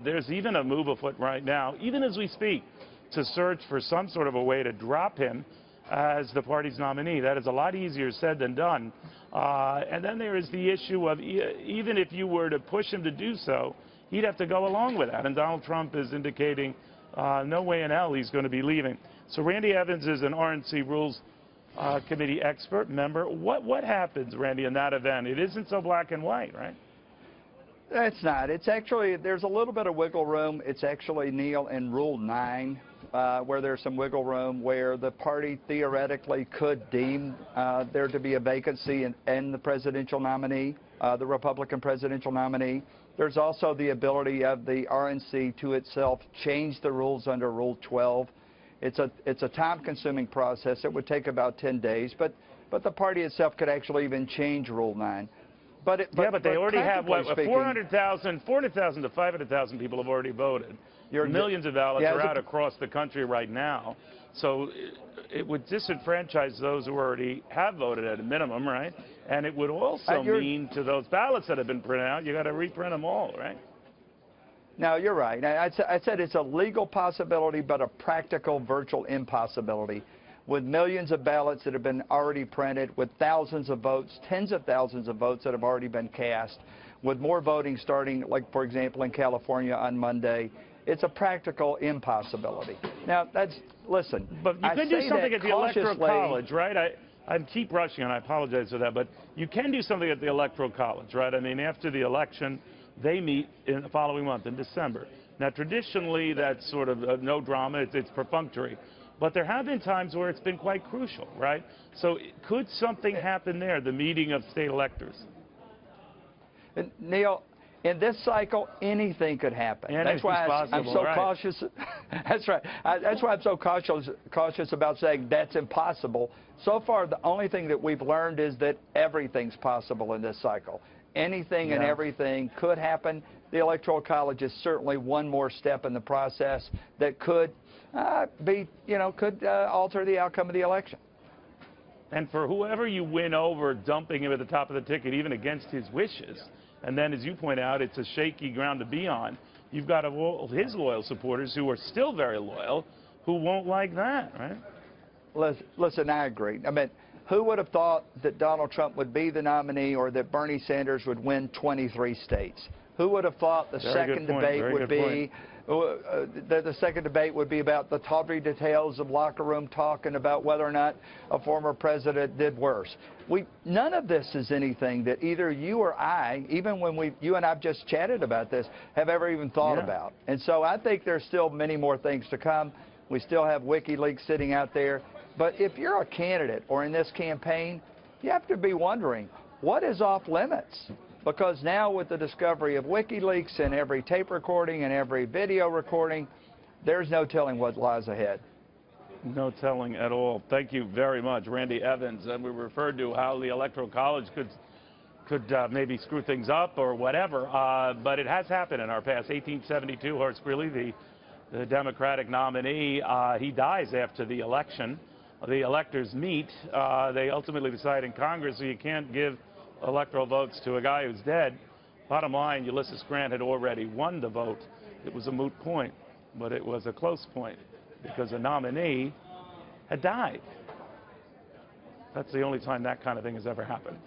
There's even a move afoot right now, even as we speak, to search for some sort of a way to drop him as the party's nominee. That is a lot easier said than done. And then there is the issue of even if you were to push him to do so, he'd have to go along with that. And Donald Trump is indicating no way in hell he's going to be leaving. So Randy Evans is an RNC Rules Committee expert member. What happens, Randy, in that event? It isn't so black and white, right? It's not. It's actually, there's a little bit of wiggle room. It's actually, Neil, in Rule 9, where there's some wiggle room where the party theoretically could deem there to be a vacancy in the presidential nominee, the Republican presidential nominee. There's also the ability of the RNC to itself change the rules under Rule 12. It's a time-consuming process. It would take about 10 days, but the party itself could actually even change Rule 9. But they already have, what, 400,000 to 500,000 people have already voted. Millions of ballots are out across the country right now. So it would disenfranchise those who already have voted at a minimum, right? And it would also mean to those ballots that have been printed out, you got to reprint them all, right? No, you're right. I said it's a legal possibility, but a practical virtual impossibility. With millions of ballots that have been already printed, with thousands of votes, tens of thousands of votes that have already been cast, with more voting starting, like, for example, in California on Monday, it's a practical impossibility. Now, listen. But you could do something at the Electoral College, right? I keep rushing, and I apologize for that, but you can do something at the Electoral College, right? I mean, after the election, they meet in the following month, in December. Now, traditionally, that's sort of no drama. It's perfunctory. But there have been times where it's been quite crucial, right? So could something happen there, the meeting of state electors? Neil, in this cycle, anything could happen. That's why I'm so cautious. That's right. That's why I'm so cautious about saying that's impossible. So far, the only thing that we've learned is that everything's possible in this cycle. Anything and everything could happen. The Electoral College is certainly one more step in the process that could could alter the outcome of the election. And for whoever you win over, dumping him at the top of the ticket, even against his wishes, and then, as you point out, it's a shaky ground to be on. You've got all his loyal supporters who are still very loyal, who won't like that, right? Listen, I agree. I mean, who would have thought that Donald Trump would be the nominee or that Bernie Sanders would win 23 states? Who would have thought the second debate would be the second debate would be about the tawdry details of locker room talk and about whether or not a former president did worse? None of this is anything that either you or I, even when you and I've just chatted about this, have ever even thought about. And so I think there's still many more things to come. We still have WikiLeaks sitting out there. But if you're a candidate or in this campaign, you have to be wondering, what is off limits? Because now with the discovery of WikiLeaks and every tape recording and every video recording, there's no telling what lies ahead. No telling at all. Thank you very much, Randy Evans. And we referred to how the Electoral College could maybe screw things up or whatever, but it has happened in our past. 1872, Horace Greeley, the Democratic nominee, he dies after the election. The electors meet. They ultimately decide in Congress, so you can't give electoral votes to a guy who's dead. Bottom line, Ulysses Grant had already won the vote. It was a moot point, but it was a close point because a nominee had died. That's the only time that kind of thing has ever happened.